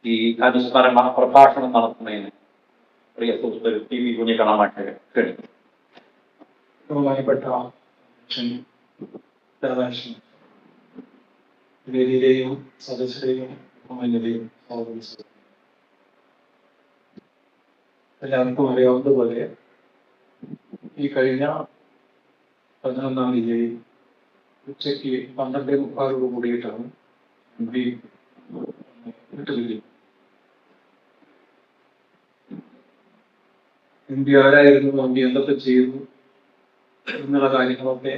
ഈ അനുസ്മരണ പ്രഭാഷണം നടത്തുന്നതിന് പ്രിയ സുഹൃത്ത് ടി വി കുഞ്ഞിക്കണ്ണമായിട്ട് ക്ഷണിക്കും. ബഹുമാനപ്പെട്ട വേദിയിലെയും സദസ്യരെയും ബഹുമാന്യരെയും എല്ലാവർക്കും അറിയാവുന്നതുപോലെ ഈ കഴിഞ്ഞ 11-ാം തീയതി ഉച്ചയ്ക്ക് 12:45 കൂടിയിട്ടാണ് എം പി ആരായിരുന്നു, എം പി എന്തൊക്കെ ചെയ്തു എന്നുള്ള കാര്യങ്ങളൊക്കെ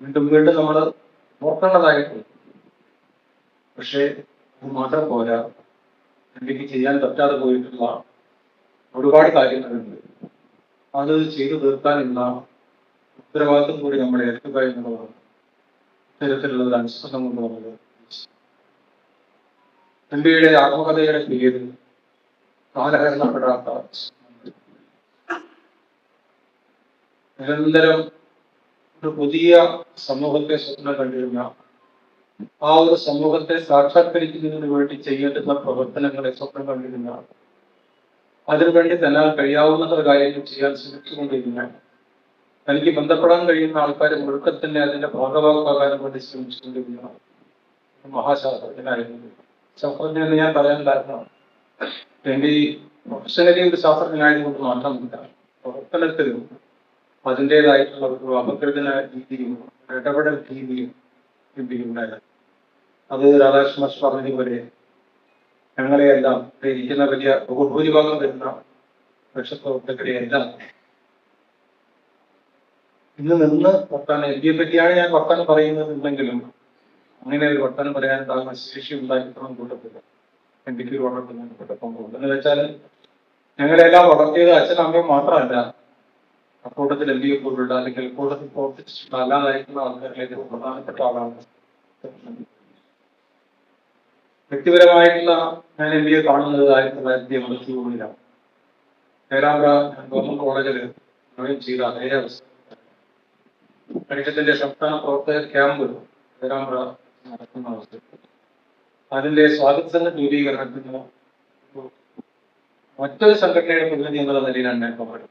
വീണ്ടും വീണ്ടും നമ്മൾ ഓർക്കേണ്ടതായിട്ടുണ്ട്. പക്ഷേ അത് മാത്രം പോരാ, എനിക്ക് ചെയ്യാൻ പറ്റാതെ പോയിട്ടുള്ള ഒരുപാട് കാര്യങ്ങളുണ്ട്. അത് ചെയ്തു തീർക്കാനുള്ള ഉത്തരവാദിത്വം കൂടി നമ്മളെ ഏൽക്കുക എന്നുള്ളതാണ് ഇത്തരത്തിലുള്ള ഒരു അനുസരണം കൊണ്ട് നമ്മൾ എം പിയുടെ ആത്മകഥയുടെ പേര് കാലഹരണപ്പെടാത്ത നിരന്തരം ഒരു പുതിയ സമൂഹത്തെ സ്വപ്നം കണ്ടിരുന്ന ആ ഒരു സമൂഹത്തെ സാക്ഷാത്കരിക്കുന്നതിന് വേണ്ടി ചെയ്യേണ്ടുന്ന പ്രവർത്തനങ്ങളെ സ്വപ്നം കണ്ടിരുന്ന, അതിനുവേണ്ടി തന്നാൽ കഴിയാവുന്ന കാര്യങ്ങൾ ചെയ്യാൻ ശ്രമിച്ചുകൊണ്ടിരുന്ന, തനിക്ക് ബന്ധപ്പെടാൻ കഴിയുന്ന ആൾക്കാരെ മുഴുക്ക തന്നെ അതിന്റെ ഭാഗഭാഗമാകാൻ വേണ്ടി ശ്രമിച്ചുകൊണ്ടിരുന്ന മഹാശാസ്ത്രജ്ഞനായിരുന്നു. ശാസ്ത്രജ്ഞൻ എന്ന് ഞാൻ പറയാൻ കാരണം എന്റെ ഈ പ്രൊഫഷണലി ഒരു ശാസ്ത്രജ്ഞനായതുകൊണ്ട് മാത്രമല്ല, പ്രവർത്തനത്തിലും അതിൻ്റെതായിട്ടുള്ള ഒരു അപകടന രീതിയും ഇടപെടൽ രീതിയും ഉണ്ടായത്. അത് രാധാകൃഷ്ണ പറഞ്ഞതുപോലെ ഞങ്ങളെയെല്ലാം ഇരിക്കുന്ന വലിയ ബഹുഭൂരിഭാഗം വരുന്ന രക്ഷപ്രവർത്തകരെയെല്ലാം ഇന്ന് നിന്ന് വർത്താനം എം പിയെ പറ്റിയാണ് ഞാൻ വർത്താനം പറയുന്നതെന്നുണ്ടെങ്കിലും അങ്ങനെ ഒരു വർത്താനം പറയാനുണ്ടാകുന്ന ശേഷി ഉണ്ടായിട്ടുള്ള കൂട്ടത്തില്ല. എം പിക്ക് ഒരു വളർത്തുന്നതിനോടൊപ്പം പോകുന്നത് എന്ന് വെച്ചാൽ ഞങ്ങളെല്ലാം വളർത്തിയത് അച്ഛനും അമ്മയും മാത്രമല്ല, അക്കൂട്ടത്തിൽ എം പിയെ പോലുള്ള അല്ലെങ്കിൽ കൂട്ടത്തിൽ പ്രവർത്തിച്ചിട്ടുള്ള അല്ലാതായിട്ടുള്ള ആൾക്കാരിലേക്ക് പ്രധാനപ്പെട്ട ആളാണ്. വ്യക്തിപരമായിട്ടുള്ള ഞാൻ എം പിയെ കാണുന്നത് 1983-ലാണ്. പേരാമ്പ്ര ഗവൺമെന്റ് കോളേജിൽ ജോയിൻ ചെയ്ത അതേ അവസ്ഥ പരിഷത്തിന്റെ സംസ്ഥാന പ്രവർത്തക ക്യാമ്പ് പേരാമ്പ്ര നടക്കുന്ന അവസ്ഥ, അതിന്റെ സ്വാഗത സംഘ രൂപീകരണത്തിന് മറ്റൊരു സംഘടനയുടെ പ്രതിനിധി എന്നുള്ള നിലയിലാണ് ഞാൻ പങ്കെടുത്തത്.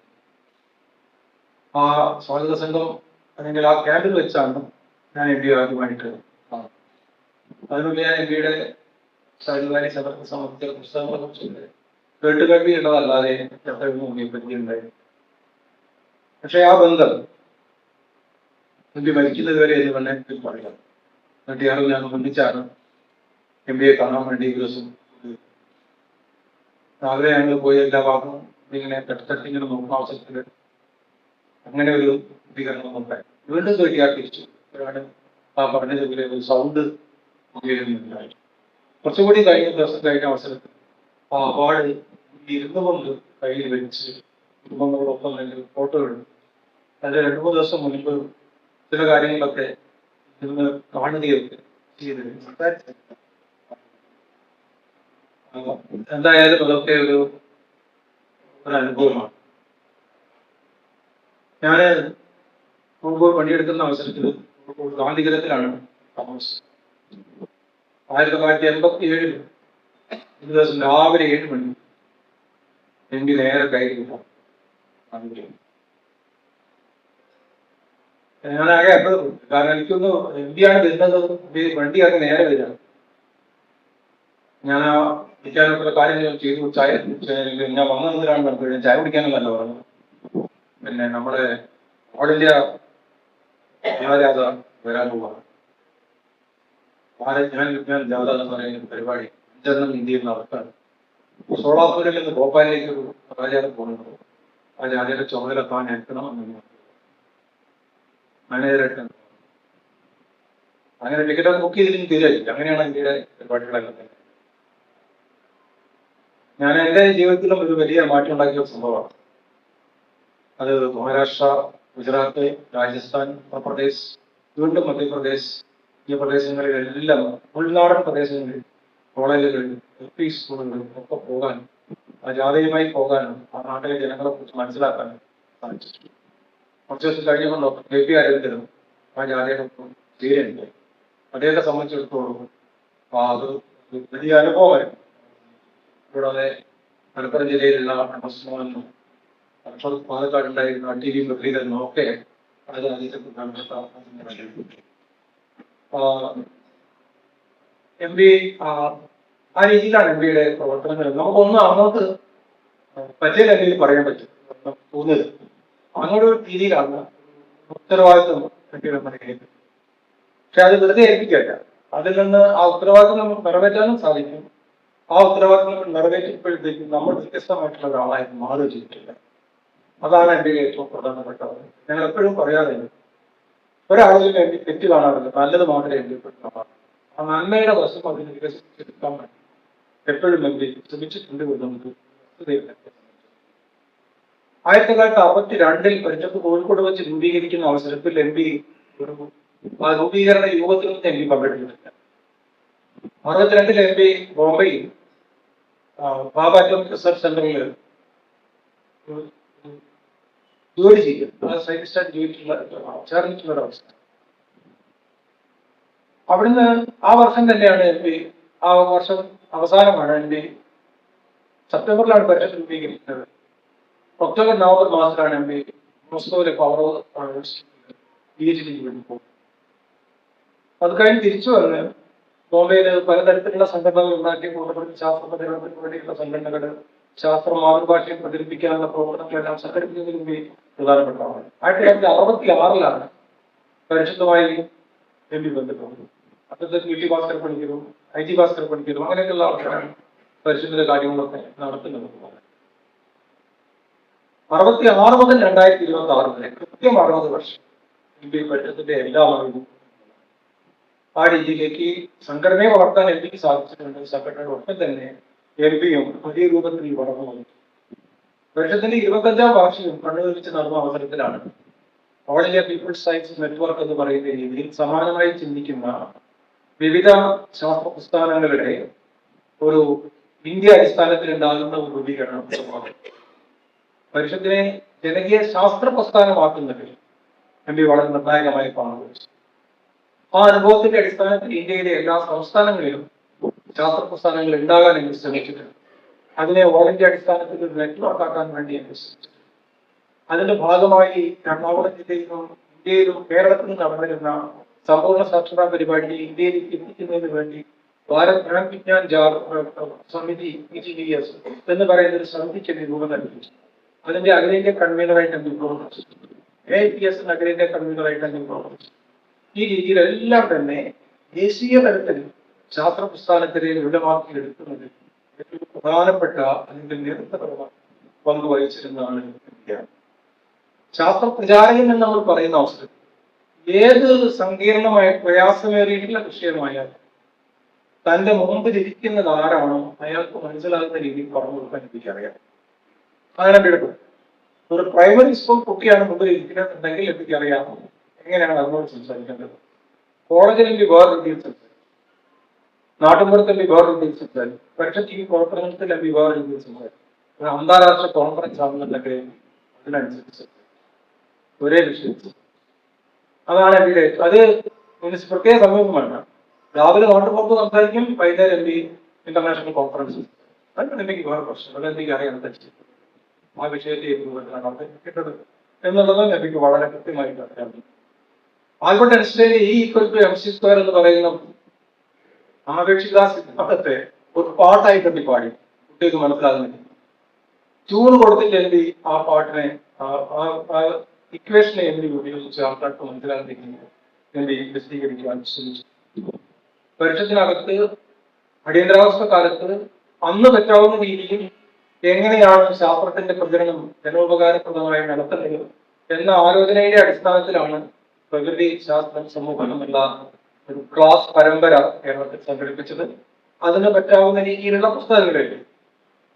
ആ സ്വാഗത സംഘം അല്ലെങ്കിൽ ആ ക്യാമ്പിൽ വെച്ചാണ് ഞാൻ എം പി ആദ്യമായിട്ട് കാണുന്നത്. അതിനുള്ളിൽ ഞാൻ എം പിയുടെ സാഹിത്യകാരി സഭയ്ക്ക് സംബന്ധിച്ച പുസ്തകങ്ങളെ കുറിച്ച് കേട്ടുകേൾവിയുള്ളതല്ലാതെ പരിചയമുണ്ടായി. പക്ഷെ ആ ബന്ധം എം പി മരിക്കുന്നത് വരെ എന്ന് തന്നെ പറയാം. എന്നിട്ട് ഞാൻ ഒന്നിച്ചാണ് എം പിയെ കാണാൻ വേണ്ടി ഒരു ദിവസം രാവിലെ ഞങ്ങൾ പോയി എല്ലാ ഭാഗവും ഇങ്ങനെ തട്ടിങ്ങനെ നോക്കുന്ന അവസരത്തിൽ അങ്ങനെ ഒരു വികരണം ഉണ്ടായി. വീണ്ടും കേട്ടിയാൽ തിരിച്ചു ആ പറഞ്ഞതുപോലെ ഒരു സൗണ്ട് ഉപയോഗിക്കുന്നുണ്ടായി. കുറച്ചുകൂടി കഴിഞ്ഞ ദിവസം കഴിഞ്ഞ അവസരത്തിൽ ആ അവാർഡ് ഇരുന്നു കൊണ്ട് കയ്യിൽ വെച്ച് കുടുംബങ്ങളോടൊപ്പം അല്ലെങ്കിൽ ഫോട്ടോ എടുത്തു. അതിൽ 2-3 ദിവസം മുൻപ് ചില കാര്യങ്ങളൊക്കെ ഇരുന്ന് കാണുകയൊക്കെ ചെയ്ത് എന്തായാലും അതൊക്കെ ഒരു അനുഭവമാണ്. ഞാന് മുമ്പ് പണിയെടുക്കുന്ന അവസരത്തിൽ ഗാന്ധിഗിരത്തിലാണ് താമസം. 1987 ഒരു ദിവസം രാവിലെ 7 മണി എനിക്ക് നേരെ കയറി കിട്ടാം. ഞാനാകെ അപ്പോഴും കാരണം എനിക്കൊന്ന് എം പിയാണ് വരുന്നത്, വണ്ടി ഒക്കെ നേരെ വരികയാണ്. ഞാൻ ആ വിളിക്കാനുള്ള കാര്യങ്ങൾ ചെയ്തു. ചായ ഞാൻ വന്നതിലാണ് നമുക്ക് ചായ കുടിക്കാനല്ല പറഞ്ഞു. പിന്നെ നമ്മുടെ ഓൾ ഇന്ത്യ ജാഥ വരാൻ പോവാണ്. ഞാൻ ജാഥ എന്ന് പറയുന്ന പരിപാടി 5 ഇന്ത്യയിൽ നടക്കാണ്. സോളാപൂരിൽ നിന്ന് ഭോപ്പാലിലേക്ക് ഒരു രാജാതെ പോകുന്നുണ്ട്. ആ ജാഥയുടെ ചുമതല താൻ എടുക്കണമെന്ന് മാനേജറായിട്ട് അങ്ങനെ ടിക്കറ്റ് ബുക്ക് ചെയ്തിട്ട് തീരായില്ല. അങ്ങനെയാണ് ഇന്ത്യയുടെ പരിപാടികളെല്ലാം തന്നെ. ഞാൻ എൻ്റെ ജീവിതത്തിലും ഒരു വലിയ മാറ്റം ഉണ്ടാക്കിയ സംഭവമാണ്. അത് മഹാരാഷ്ട്ര, ഗുജറാത്ത്, രാജസ്ഥാൻ, ഉത്തർപ്രദേശ്, വീണ്ടും മധ്യപ്രദേശ്, ഈ പ്രദേശങ്ങളിലെല്ലാം ഉൾനാടൻ പ്രദേശങ്ങളിൽ കോളേജുകളിൽ LP സ്കൂളുകളിൽ ഒക്കെ പോകാനും ആ ജാഥയുമായി പോകാനും ആ നാട്ടിലെ ജനങ്ങളെ കുറിച്ച് മനസ്സിലാക്കാനും സാധിച്ചു. കുറച്ച് ദിവസം കഴിഞ്ഞുകൊണ്ടോ KP അരവിന്ദനും ആ ജാഥയുടെ തീരെയുണ്ട്. അദ്ദേഹത്തെ സംബന്ധിച്ചിടത്തോളം അത് വലിയ അനുഭവമായിരുന്നു. കൂടാതെ മലപ്പുറം ജില്ലയിലുള്ള പ്രശ്നമെന്നും പാലക്കാട് ഉണ്ടായിരുന്ന ടി വി മുരളീധരനും ഒക്കെ വളരെ അധികം പ്രധാനപ്പെട്ട എം പി ആ രീതിയിലാണ് എം പിയുടെ പ്രവർത്തനങ്ങൾ. നമുക്കൊന്നും അങ്ങോട്ട് പറ്റിയ രീതിയിൽ പറയാൻ പറ്റും തോന്നുന്നത്. അങ്ങോട്ട് രീതിയിലാണ് ഉത്തരവാദിത്വം എം പിയുടെ പറയുന്നത്. പക്ഷെ അത് വെറുതെ ഏൽപ്പിക്കല്ല. അതിൽ നിന്ന് ആ ഉത്തരവാദിത്വം നമുക്ക് നിറവേറ്റാനും സാധിക്കും. ആ ഉത്തരവാദിത്വം നിറവേറ്റുമ്പോഴത്തേക്കും നമ്മൾ വ്യത്യസ്തമായിട്ടുള്ള ഒരാളായിട്ട് മാറുകയും ചെയ്തിട്ടില്ല. അതാണ് എൻ്റെ ഏറ്റവും പ്രധാനപ്പെട്ടത്. ഞങ്ങൾ എപ്പോഴും പറയാറുണ്ട്, ഒരാളിൽ വേണ്ടി തെറ്റ് കാണാറില്ല, നല്ലത് മാത്രമേ എൻ്റെ കാണാറുള്ളൂ. ആ നന്മയുടെ വശം അതിന് വികസിപ്പിച്ചെടുക്കാൻ വേണ്ടി എപ്പോഴും വേണ്ടി ശ്രമിച്ചിട്ടുണ്ട് എന്ന് നമുക്ക് 1962 പരിഷത്ത് കോഴിക്കോട് വെച്ച് രൂപീകരിക്കുന്ന അവസരത്തിൽ എം പി ഒരു രൂപീകരണ യോഗത്തിലൊന്നും എം പി പങ്കെടുത്തിട്ടില്ല. 62 എം പി ബോംബെയിൽ ബാബ അറ്റോമിക് റിസർച്ച് സെന്ററിൽ ജോലി ചെയ്യും. സയന്റിസ്റ്റായിട്ട് ചേർന്നിട്ടുള്ള ഒരവസ്ഥ. അവിടുന്ന് ആ വർഷം തന്നെയാണ് എം പി, ആ വർഷം അവസാനമാണ് എം പി, സെപ്റ്റംബറിലാണ് പരിഷത്ത് രൂപീകരിക്കുന്നത്. ഒക്ടോബർ നവംബർ മാസത്തിലാണ് എം പി മോസ്കോയിലെ പവർ PhD വേണ്ടി പോകും. അത് കഴിഞ്ഞ് തിരിച്ചു വന്ന് ബോംബെയിൽ പലതരത്തിലുള്ള സംഘടനകൾ ഉണ്ടാക്കി, കൂടുതൽ ശാസ്ത്ര പ്രചരണത്തിന് വേണ്ടിയുള്ള സംഘടനകൾ, ശാസ്ത്ര മാതൃഭാഷയെ പ്രചരിപ്പിക്കാനുള്ള പ്രവർത്തനങ്ങളെല്ലാം സംഘടിപ്പിക്കുന്നതിന് വേണ്ടി പ്രധാനപ്പെട്ടതാണ്. 1966 പരിഷത്തുമായി എം പി ബന്ധപ്പെടുന്നത്. അന്നത്തെ PT ഭാസ്കർ പണിക്കരും IG ഭാസ്കർ പണിക്കരും അങ്ങനെയൊക്കെയുള്ള ആൾക്കാരാണ് പരിഷത്തിന്റെ കാര്യങ്ങളൊക്കെ നടത്തുന്നത്. 66 മുതൽ 2026 വരെ കൃത്യം 60 വർഷം എം പി പരിഷത്തിന്റെ എല്ലാ ഭാഗവും ആ രീതിയിലേക്ക് സംഘടനയെ വളർത്താൻ എം പിക്ക് സാധിച്ചിട്ടുണ്ട്. സംഘടനയോടൊപ്പം തന്നെ എം പിയും വലിയ രൂപത്തിൽ വളർന്നു വന്നു. പരിഷത്തിന്റെ 25ാം വാർഷികം കണ്ണൂർ വെച്ച് നടന്ന അവസരത്തിലാണ് all India people's science network എന്ന് പറയുന്ന രീതിയിൽ സമാനമായി ചിന്തിക്കുന്ന വിവിധ ശാസ്ത്ര പ്രസ്ഥാനങ്ങളുടെ ഒരു ഇന്ത്യ അടിസ്ഥാനത്തിൽ ഉണ്ടാകുന്ന ഒരു രൂപീകരണം. പരിഷത്തിനെ ജനകീയ ശാസ്ത്ര പ്രസ്ഥാനമാക്കുന്നതിൽ എം പി വളരെ നിർണായകമായി പങ്കുവഹിച്ചു. ആ അനുഭവത്തിന്റെ അടിസ്ഥാനത്തിൽ ഇന്ത്യയിലെ എല്ലാ സംസ്ഥാനങ്ങളിലും ശാസ്ത്ര പ്രസ്ഥാനങ്ങൾ ഉണ്ടാകാൻ എം പി ശ്രമിച്ചിട്ടുണ്ട്. അതിനെ ഓൾ ഇന്ത്യ അടിസ്ഥാനത്തിൽ ഒരു നെറ്റ്വർക്ക് ആക്കാൻ വേണ്ടി എം പി ശ്രമിച്ചു. അതിന്റെ ഭാഗമായി എറണാകുളം ജില്ലയിലും ഇന്ത്യയിലും കേരളത്തിലും നടന്നിരുന്ന സമ്പൂർണ്ണ സാക്ഷരതാ പരിപാടി ഇന്ത്യയിലേക്ക് എത്തിക്കുന്നതിന് വേണ്ടി ഭാരത് ജ്ഞാൻ വിജ്ഞാൻ സമിതി PGVS എന്ന് പറയുന്ന ഒരു സമിതിക്ക് രൂപം നൽകി. അതിന്റെ അഖിലേന്ത്യാ കൺവീനറായിട്ട് എം പി പ്രവർത്തിച്ചു. AIPS അഖിലേന്ത്യാ കൺവീനറായിട്ട് എം പി പ്രവർത്തിച്ചു. ഈ രീതിയിലെല്ലാം തന്നെ ദേശീയ തലത്തിൽ ശാസ്ത്ര പ്രസ്ഥാനത്തിനെ വിപുലമാക്കിയെടുക്കുന്നത് ഏറ്റവും പ്രധാനപ്പെട്ട അല്ലെങ്കിൽ നേതൃത്വപരമായ പങ്ക് വഹിച്ചിരുന്നതാണ് ഇന്ത്യയാണ്. ശാസ്ത്ര പ്രചാരകൻ എന്ന് നമ്മൾ പറയുന്ന അവസരം ഏത് സങ്കീർണമായ പ്രയാസമേറിയിട്ടുള്ള വിഷയമായാലും തന്റെ മുമ്പിൽ ഇരിക്കുന്നത് ആരാണോ അയാൾക്ക് മനസ്സിലാകുന്ന രീതിയിൽ പറഞ്ഞു കൊടുക്കാൻ എനിക്കറിയാം. അങ്ങനെ എടുക്കും. ഒരു പ്രൈമറി സ്കൂൾ കുട്ടിയാണ് മുമ്പിൽ ഇരിക്കുന്നതെന്നുണ്ടെങ്കിൽ എനിക്കറിയാം എങ്ങനെയാണ് അതിനോട് സംസാരിക്കേണ്ടത്. കോളേജിൽ എനിക്ക് വേറെ രീതിയിൽ സംസാരിക്കും, നാട്ടുമ്പുറത്തിൽ വേറെ രീതിയിൽ സംസാരിക്കും, പരിഷത്ത് ഈ പ്രവർത്തനത്തിൽ എനിക്ക് വേറെ രീതിയിൽ സംസാരിക്കും. ഒരു അന്താരാഷ്ട്ര കോൺഫറൻസ് ആണെന്നുണ്ടെങ്കിൽ അതിനനുസരിച്ച് ഒരേ വിഷയത്തിൽ അതാണ് എം പിയുടെ. അത് പ്രത്യേക സമയമൊന്നും വേണ്ട. രാവിലെ നാട്ടുപുറത്ത് സംസാരിക്കും, വൈകുന്നേരം എം പി ഇന്റർനാഷണൽ കോൺഫറൻസ്. അതാണ് എനിക്ക് വേറെ പ്രശ്നം. അത് എനിക്ക് അറിയാൻ പറ്റും ആ വിഷയത്തെ കിട്ടത് എന്നുള്ളത് എനിക്ക് വളരെ കൃത്യമായിട്ട് അറിയാം. ആൽബർട്ട് ഐൻസ്റ്റൈൻ E=mc² എന്ന് പറയുന്ന ആപേക്ഷിക സിദ്ധാന്തത്തെ ഒരു പാട്ടായിട്ട് എം പി പാടി കുട്ടികൾക്ക് മനസ്സിലാകുന്നില്ല. ട്യൂൺ കൊടുത്തിട്ട് എം പി ആ പാട്ടിനെ ഇക്വേഷനെ എം പി ഉപയോഗിച്ച് ആൾക്കാർക്ക് മനസ്സിലാകുന്നില്ല എം പി വിശദീകരിക്കുവാൻ ശ്രമിച്ചു. പരിഷത്തിനകത്ത് അടിയന്തരാവസ്ഥ കാലത്ത് അന്ന് പറ്റാവുന്ന രീതിയിൽ എങ്ങനെയാണ് ശാസ്ത്രത്തിന്റെ പ്രചരണം ജനോപകാരപ്രദമായി നടത്തുന്നത് എന്ന ആലോചനയുടെ അടിസ്ഥാനത്തിലാണ് പ്രകൃതി ശാസ്ത്രം സമൂഹം എന്നുള്ള ഒരു ക്ലാസ് പരമ്പര കേരളത്തിൽ സംഘടിപ്പിച്ചത്. അതിന് പറ്റാവുന്ന രീതിയിലുള്ള പുസ്തകങ്ങളില്ല.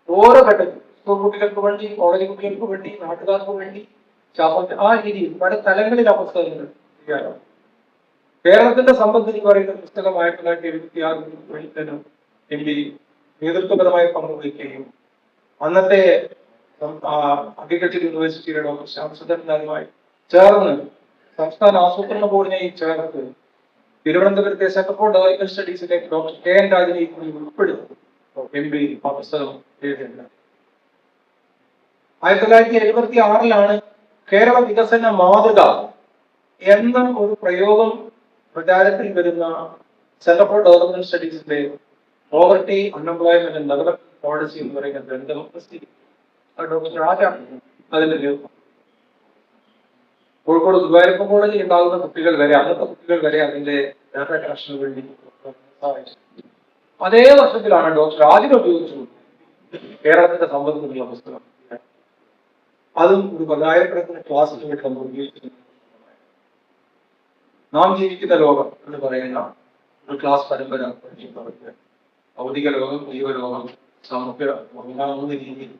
ഓരോ ഘട്ടത്തിൽ സ്കൂൾ കുട്ടികൾക്ക് വേണ്ടി, കോളേജ് കുട്ടികൾക്ക് വേണ്ടി, നാട്ടുകാർക്ക് വേണ്ടി ശാസ്ത്ര ആ രീതിയിൽ പല തലങ്ങളിൽ ആ പുസ്തകങ്ങൾ ചെയ്യാറുണ്ട്. കേരളത്തിന്റെ സമ്പത്ത് എന്ന് പറയുന്ന പുസ്തകം 1976 എം പി നേതൃത്വപരമായി പങ്കുവയ്ക്കുകയും അന്നത്തെ അഗ്രികൾച്ചർ യൂണിവേഴ്സിറ്റിയുടെ ഡോക്ടർ ശ്യാംസുന്ദരനുമായി ചേർന്ന് സംസ്ഥാന ആസൂത്രണ ബോർഡിനെയും ചേർത്ത് തിരുവനന്തപുരത്തെ സെന്റർ ഫോർ ഡെവലപ്മെന്റ് സ്റ്റഡീസിലെ ഡോക്ടർ കെ എൻ രാജനെ കൂടി ഉൾപ്പെടുന്നു MB ആ പുസ്തകം എഴുതിയിട്ടുണ്ട്. 1976 കേരള വികസന മാതൃക എന്ന ഒരു പ്രയോഗം പ്രചാരത്തിൽ വരുന്ന സെന്റർ ഫോർ ഡെവലപ്മെന്റ് സ്റ്റഡീസിന്റെ poverty unemployment and development policy എന്ന് പറയുന്ന ഗ്രന്ഥം ഡോക്ടർ രാജ അതിന്റെ നേതൃത്വം. കോഴിക്കോട് ഗുരുവായൂരപ്പൻ കോളേജിൽ ഉണ്ടാകുന്ന കുട്ടികൾ വരെ, അന്നത്തെ കുട്ടികൾ വരെ അതിന്റെ ഡാറ്റ കണക്ഷന് വേണ്ടി അതേ വർഷത്തിലാണ് ഡോക്ടർ രാജൻ ഉപയോഗിച്ചു കേരളത്തിന്റെ സമ്പത്ത് എന്നുള്ള പുസ്തകം. അതും ഒരു 10,000-കണക്കിന് ക്ലാസ്സുകൾ നമ്മൾ ഉപയോഗിക്കുന്നു. നാം ജീവിക്കുന്ന ലോകം എന്ന് പറയുന്ന ഒരു ക്ലാസ് പരമ്പര ഭൗതിക ലോകം, ജീവലോകം, സാമൂഹ്യ മൂന്ന് രീതിയിൽ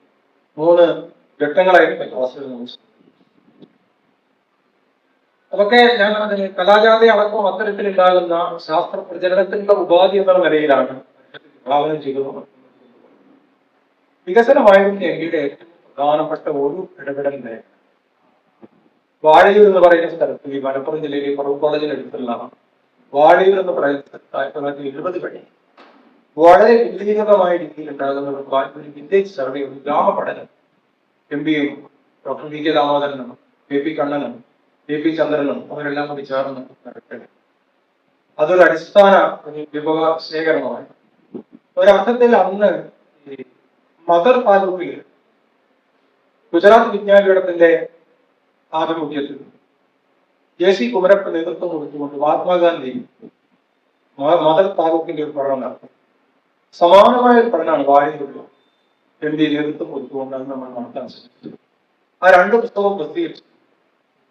3 ഘട്ടങ്ങളായിട്ട് ക്ലാസ്സുകൾ നമ്മൾ. അതൊക്കെ ഞാൻ അതിന് കലാജാതി അടക്കം അത്തരത്തിലുണ്ടാകുന്ന ശാസ്ത്ര പ്രചരണത്തിന്റെ ഉപാധി എന്ന നിലയിലാണ് വിഭാവനം ചെയ്തത്. വികസനമായിരുന്നു എങ്കിലെ ഏറ്റവും പ്രധാനപ്പെട്ട ഒരു ഇടപെടൽ മേഖല. വാഴയൂർ എന്ന് പറയുന്ന സ്ഥലത്ത്, ഈ മലപ്പുറം ജില്ലയിലെ ഫറൂഖ് കോളേജിനടുത്തുള്ള വാഴയൂർ എന്ന് പറയുന്ന സ്ഥലത്ത് 1970 കഴിഞ്ഞു വളരെ വിപുലീകൃതമായ രീതിയിൽ ഉണ്ടാകുന്ന ഒരു വില്ലേജ് സർവേ, ഒരു ഗ്രാമപഠനം MB ഡോക്ടർ VK ദാമോദരനും KP കണ്ണനും KP ചന്ദ്രനും അവരെല്ലാം കൂടി ചേർന്ന് നടത്തുന്നത്. അതൊരു അടിസ്ഥാന വിഭവ ശേഖരണമാണ്. ഒരർത്ഥത്തിൽ അന്ന് മദർ താലൂക്കിൽ ഗുജറാത്ത് വിജ്ഞാനപീഠത്തിന്റെ ആഭിമുഖ്യത്തിൽ JC കുമരപ്പ നേതൃത്വം കൊടുത്തുകൊണ്ട് മഹാത്മാഗാന്ധി മദർ താലൂക്കിന്റെ ഒരു പഠനം നടത്തും. സമാനമായ ഒരു പഠനമാണ് വാഴയൂരിൽ MB നേതൃത്വം കൊടുത്തുകൊണ്ട് അത് നമ്മൾ നടത്താൻ ശ്രമിച്ചത്. ആ 2 പുസ്തകവും പ്രസിദ്ധീകരിച്ചു.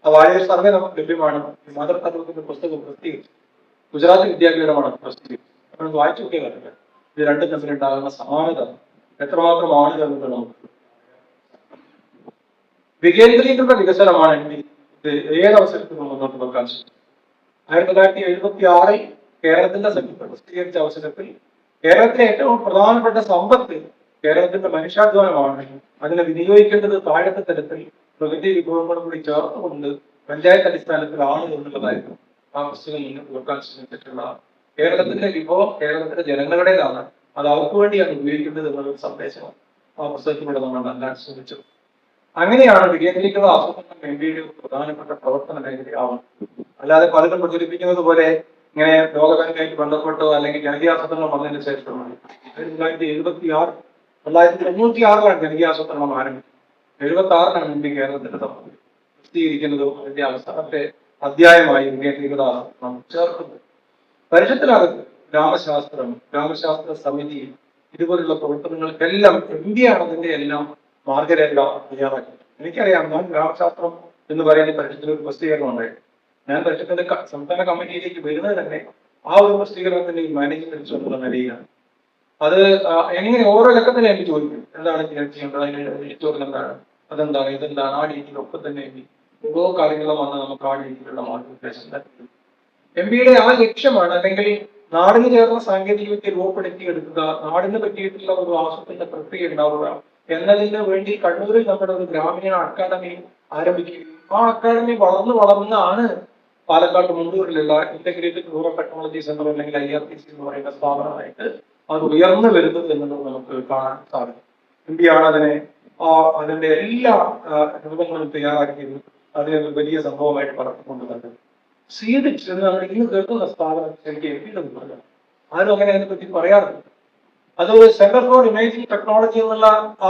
ആ വാഴയൂർ സർവേ നമുക്ക് ലഭ്യമാണ്. മദർ താലൂക്കിന്റെ പുസ്തകം പ്രസിദ്ധീകരിച്ചു. ഗുജറാത്ത് വിദ്യാപീഠമാണ് പ്രസിദ്ധീകരിച്ചത്. നമ്മൾ വായിച്ചു നോക്കിയാൽ ഇത് രണ്ടും തമ്മിലുണ്ടാകുന്ന സമാനത എത്രമാത്രമാണ് എന്നത് നമുക്ക്. വികേന്ദ്രീകൃത വികസനമാണ് ഇത് ഏതവസരത്തിൽ മുന്നോട്ട് വെക്കാൻ ശ്രമിച്ചത്. 1976 കേരളത്തിന്റെ സംയുക്ത പ്രസിദ്ധീകരിച്ച അവസരത്തിൽ കേരളത്തിലെ ഏറ്റവും പ്രധാനപ്പെട്ട സമ്പത്ത് കേരളത്തിന്റെ മനുഷ്യാധ്വാനമാണ്. അതിനെ വിനിയോഗിക്കേണ്ടത് താഴത്തെ തലത്തിൽ പ്രകൃതി വിഭവങ്ങളും കൂടി ചേർത്തുകൊണ്ട് പഞ്ചായത്ത് അടിസ്ഥാനത്തിലാണ് എന്നുള്ളതായിരുന്നു ആ പുസ്തകം മുന്നോട്ട് വെക്കാൻ ശ്രമിച്ചിട്ടുള്ള. കേരളത്തിന്റെ വിഭവം കേരളത്തിലെ ജനങ്ങളുടേതാണ്, അത് അവർക്ക് വേണ്ടിയാണ് ഉപയോഗിക്കേണ്ടത് എന്നുള്ള സന്ദേശം ആ പുസ്തകത്തിലൂടെ നമ്മൾ നൽകാൻ ശ്രമിച്ചത്. അങ്ങനെയാണ് വികേന്ദ്രീകൃത ആസൂത്രണം MBയുടെ പ്രധാനപ്പെട്ട പ്രവർത്തന മേഖലയാവുന്നത്. അല്ലാതെ പലരും പ്രചരിപ്പിക്കുന്നത് പോലെ ഇങ്ങനെ ലോകബാങ്കായിട്ട് ബന്ധപ്പെട്ടോ അല്ലെങ്കിൽ ജനകീയാസൂത്രണം വന്നതിന് ശേഷമാണ്. 1996 ജനകീയാസൂത്രണം ആരംഭിച്ചത്. 76 MB കേരളത്തിന്റെ പ്രസിദ്ധീകരിക്കുന്നതും അതിന്റെ അവസാനത്തെ അധ്യായമായി വികേന്ദ്രീകൃത ആസൂത്രണം ചേർക്കുന്നത്. പരിഷത്തിനകത്ത് ഗ്രാമശാസ്ത്ര സമിതി ഇതുപോലുള്ള പ്രവർത്തനങ്ങൾക്കെല്ലാം MB ആണ് അതിന്റെ എല്ലാം മാർഗരേഖ തയ്യാറാക്കി. എനിക്കറിയാം, ഞാൻ ഗ്രാമശാസ്ത്രം എന്ന് പറയുന്ന പരിഷത്തിന് ഒരു പ്രസിദ്ധീകരണം ഉണ്ടായിരുന്നു. ഞാൻ പരിഷത്തിന്റെ സംസ്ഥാന കമ്മിറ്റിയിലേക്ക് വരുന്നത് തന്നെ ആ ഒരു പ്രസിദ്ധീകരണത്തിന്റെ മാനേജ്മെന്റ് എന്നുള്ള നിലയിലാണ്. അത് എങ്ങനെ ഓരോ ലക്കത്തിലും എനിക്ക് ചോദിക്കും, എന്താണ് ചെയ്യേണ്ടത്, അതിന്റെ എഡിറ്റോറിയൽ എന്താണ്, അതെന്താണ്, ഇതെന്താണ്, ആ രീതിയിലൊക്കെ തന്നെ ഓരോ കാര്യങ്ങളും വന്ന് നമുക്ക് ആ രീതിയിലുള്ള മാർഗനിർദ്ദേശം തരും. MBയുടെ ആ ലക്ഷ്യമാണ്, അല്ലെങ്കിൽ നാടിന് ചേർന്ന സാങ്കേതിക വിദ്യ രൂപപ്പെടുത്തിയെടുക്കുക, നാടിന് പറ്റിയിട്ടുള്ള ഒരു ആസൂത്രണ പ്രക്രിയ ഉണ്ടാവുക എന്നതിന് വേണ്ടി കണ്ണൂരിൽ നമ്മുടെ ഒരു ഗ്രാമീണ അക്കാദമി ആരംഭിക്കുകയും ആ അക്കാദമി വളർന്നാണ് പാലക്കാട് മുണ്ടൂരിലുള്ള ഇന്റഗ്രേറ്റഡ് റൂറൽ ടെക്നോളജി സെന്റർ അല്ലെങ്കിൽ IRTC എന്ന് പറയുന്ന സ്ഥാപനമായിട്ട് അത് ഉയർന്നു വരുന്നത് എന്നുള്ളത് നമുക്ക് കാണാൻ സാധിക്കും. MB ആണ് അതിന്റെ എല്ലാ രൂപങ്ങളും തയ്യാറാക്കിയത്. അതിനെ ഒരു വലിയ സംഭവമായിട്ട് വളർത്തിക്കൊണ്ട് തന്നെ സീഡിക്സ് എന്ന് നമ്മൾ ഇന്ന് കേൾക്കുന്ന സ്ഥാപനം എനിക്ക് MBയുടെ പറയാം. ആരും അങ്ങനെ അതിനെപ്പറ്റി പറയാറില്ല. അത് സെന്റർ ഫോർ ഇമേജിംഗ് ടെക്നോളജി എന്നുള്ള ആ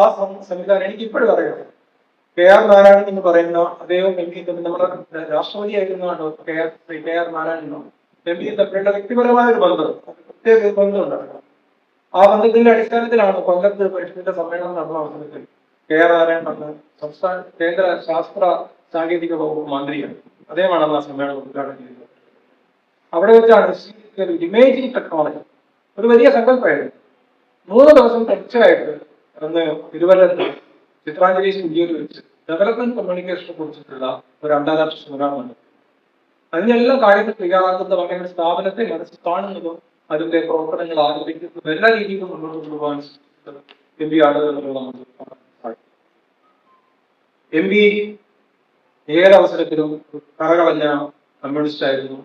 സംവിധാനം എനിക്ക് ഇപ്പോഴും അറിയാം. KR നാരായണൻ എന്ന് പറയുന്ന അദ്ദേഹം MB നമ്മുടെ രാഷ്ട്രപതിയായിരുന്ന KR നാരായണനും MB തമ്മിലുള്ള വ്യക്തിപരമായ ഒരു ബന്ധം, പ്രത്യേക ബന്ധമുണ്ടായിരുന്നു. ആ ബന്ധത്തിന്റെ അടിസ്ഥാനത്തിലാണ് കൊല്ലത്ത് പരിഷത്തിന്റെ സമ്മേളനം നടന്ന അവസരത്തിൽ KR നാരായണൻ സംസ്ഥാന കേന്ദ്ര ശാസ്ത്ര സാങ്കേതിക വകുപ്പ് മന്ത്രിയാണ്. അദ്ദേഹമാണ് ആ സമ്മേളനം ഉദ്ഘാടനം ചെയ്തത്. അവിടെ വെച്ചാണ് ഇമേജിംഗ് ടെക്നോളജി ഒരു വലിയ സങ്കല്പമായിരുന്നു. 3 ദിവസം തുടർച്ചയായിട്ട് അന്ന് തിരുവനന്തപുരത്ത് ചിത്രാഞ്ജലി സ്റ്റുഡിയോയിൽ വെച്ച് ഡെവലപ്മെന്റ് കമ്മ്യൂണിക്കേഷനെ കുറിച്ചിട്ടുള്ള ഒരു അന്താരാഷ്ട്ര സെമിനാറുണ്ട്. അതിനെല്ലാം കാര്യങ്ങൾ തയ്യാറാക്കുന്ന അങ്ങനെ സ്ഥാപനത്തെ മനസ്സിൽ കാണുന്നതും അതിന്റെ പ്രവർത്തനങ്ങൾ ആരംഭിക്കുന്നതും എല്ലാ രീതിയിലും മുന്നോട്ട് കൊണ്ടുപോകാൻ MB ആണ് എന്നുള്ളത് നമുക്ക് MB ഏതവസരത്തിലും കറകളഞ്ഞ കമ്മ്യൂണിസ്റ്റ് ആയിരുന്നു.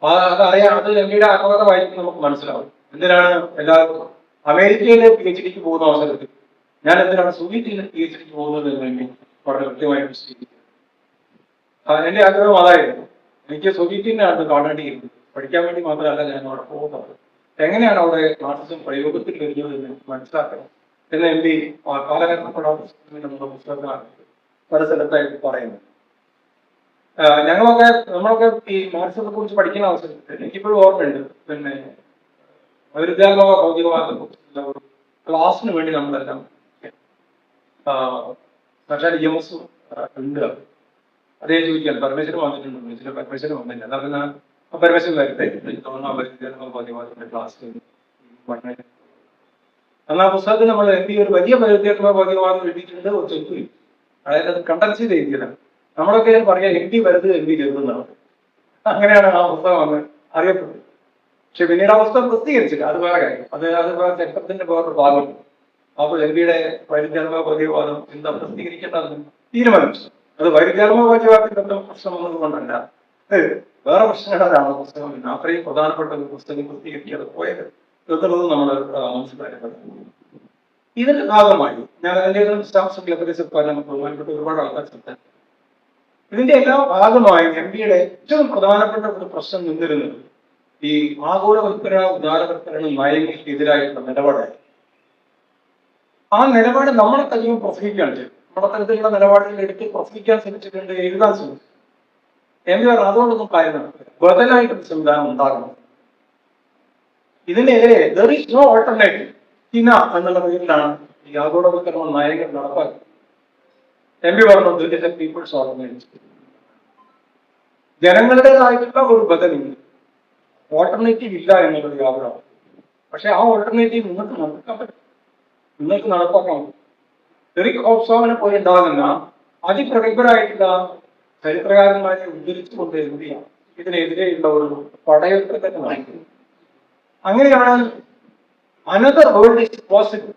അതറിയാം, അത് എംപിയുടെ ആത്മകഥമായിരിക്കും നമുക്ക് മനസ്സിലാവും. എന്തിനാണ് എല്ലാവർക്കും അമേരിക്കയിലെ PhDക്ക് പോകുന്ന അവസരത്തിൽ ഞാൻ എന്തിനാണ് സോവിയറ്റിലെ PhDക്ക് പോകുന്നത് എന്ന് എംപി വളരെ കൃത്യമായിട്ട് സ്വീകരിക്കുന്നത്. എന്റെ ആഗ്രഹം അതായിരുന്നു. എനിക്ക് സോവിയറ്റിന്റെ ആണ് കാണേണ്ടിയിരുന്നത്. പഠിക്കാൻ വേണ്ടി മാത്രമല്ല ഞാൻ അവിടെ പോകുന്നത്. എങ്ങനെയാണ് അവിടെ മാർക്സിസം പ്രയോഗത്തിൽ വരുന്നത് എന്ന് മനസ്സിലാക്കണം എന്ന് എംപി കാലഘട്ടപ്പെടാത്ത പുസ്തകത്തിലാണ് പല സ്ഥലത്തായിട്ട് പറയുന്നത്. നമ്മളൊക്കെ ഈ മാർക്സിസത്തെ കുറിച്ച് പഠിക്കുന്ന അവസരത്തിൽ എനിക്കിപ്പോഴും ഓർമ്മയുണ്ട്. പിന്നെ വിദ്യാത്മക ഭൗതികവാദത്തെ കുറിച്ചുള്ള ഒരു ക്ലാസ്സിന് വേണ്ടി നമ്മളെല്ലാം സാക്ഷാൽ EMS ഉണ്ട്. അതേ ചോദിക്കാൻ പരമേശ്വരൻ വന്നിട്ടുണ്ട്, പരമേശ്വരൻ വന്നില്ല. എന്നാൽ പിന്നെ പരമേശ്വരൻ വരട്ടെ വിദ്യാത്മക ഭൗതികവാദത്തിന്റെ ക്ലാസ്. എന്നാൽ ആ പുസ്തകത്തിൽ നമ്മൾ എംപി ഒരു വലിയ വിദ്യാത്മക ഭൗതികവാദം എഴുതിയിട്ടുണ്ട്, ഒരു ചൊല്ലില്ല. അതായത് അത് കണ്ടൻസ് ചെയ്ത് എഴുതിയതാണ്. നമ്മളൊക്കെ പറയാം എംപി വരുന്നത് എംപി ചെറുതെന്നാണ്. അങ്ങനെയാണ് ആ പുസ്തകം അന്ന് അറിയപ്പെട്ടത്. പക്ഷെ പിന്നീട് ആ പുസ്തകം പ്രസിദ്ധീകരിച്ചില്ല, അത് വേറെ കാര്യം. അത് ചരിത്രത്തിന്റെ വേറൊരു ഭാഗമുണ്ട്. അപ്പോൾ എംപിയുടെ വൈരുദ്ധ്യാത്മക ഭൗതികവാദം എന്താ പ്രസിദ്ധീകരിക്കേണ്ടതെന്ന് തീരുമാനിച്ചു. അത് വൈരുദ്ധ്യാത്മക ഭൗതികവാദത്തിന്റെ പ്രശ്നം എന്നതുകൊണ്ടല്ല, വേറെ പ്രശ്നങ്ങളാണ് പുസ്തകം. പിന്നെ അത്രയും പ്രധാനപ്പെട്ട ഒരു പുസ്തകം പ്രസിദ്ധീകരിക്കാതെ പോയത് എന്നുള്ളത് നമ്മൾ മനസ്സിലാക്കേണ്ടത്. ഇതിന്റെ ഭാഗമായി ഞാൻ എന്റെ ബഹുമാനപ്പെട്ട ഒരുപാട് ആൾക്കാർ ശ്രദ്ധിച്ചു. ഇതിന്റെ എല്ലാ ഭാഗമായി എംപിയുടെ ഏറ്റവും പ്രധാനപ്പെട്ട ഒരു പ്രശ്നം നിന്നിരുന്നത് ഈ ആഗോളവൽക്കരണ ഉദാരവൽക്കരണ നയങ്ങൾക്കെതിരായിട്ടുള്ള നിലപാടായി. ആ നിലപാട് നമ്മളെ കഴിയും പ്രസംഗിക്കാൻ ചെയ്യും. നമ്മുടെ തരത്തിലുള്ള നിലപാടുകൾ എടുത്ത് പ്രസംഗിക്കാൻ ശ്രമിച്ചിട്ടുണ്ട്, എഴുതാൻ ശ്രമിച്ചു. എംപി പറഞ്ഞു അതുകൊണ്ടൊന്നും കാര്യം നടക്കില്ല, ബദലായിട്ടൊരു സംവിധാനം ഉണ്ടാകണം. ഇതിനെതിരെ ദർ ഈസ് നോ ഓൾട്ടർനേറ്റീവ് ഹിന എന്നുള്ള പേരിലാണ് ഈ ആഗോളവൽക്കരണ നയങ്ങൾ നടപ്പാക്കുന്നത്. എംപി പറഞ്ഞു this is a people's organisation. ജനങ്ങളുടേതായിട്ടുള്ള ഒരു ബദലുണ്ട്, ഓൾട്ടർനേറ്റീവ് ഇല്ല എന്നുള്ളത് യാതൊരാണ്. പക്ഷെ ആ ഓൾട്ടർനേറ്റീവ് നിങ്ങൾക്ക് നടക്കാൻ പറ്റും, നിങ്ങൾക്ക് നടപ്പാക്കാൻ പറ്റും. എറിക് ഹോബ്സോവിനെ പോലെ ഉണ്ടാകുന്ന അതിപ്രഗത്ഭരായിട്ടുള്ള ചരിത്രകാരന്മാരെ ഉദ്ധരിച്ചുകൊണ്ട് എന്ത് ചെയ്യാം ഇതിനെതിരെയുള്ള ഒരു പടയൊക്കെ തന്നെ നയിക്കുന്നത്. അങ്ങനെയാണ് another world is possible,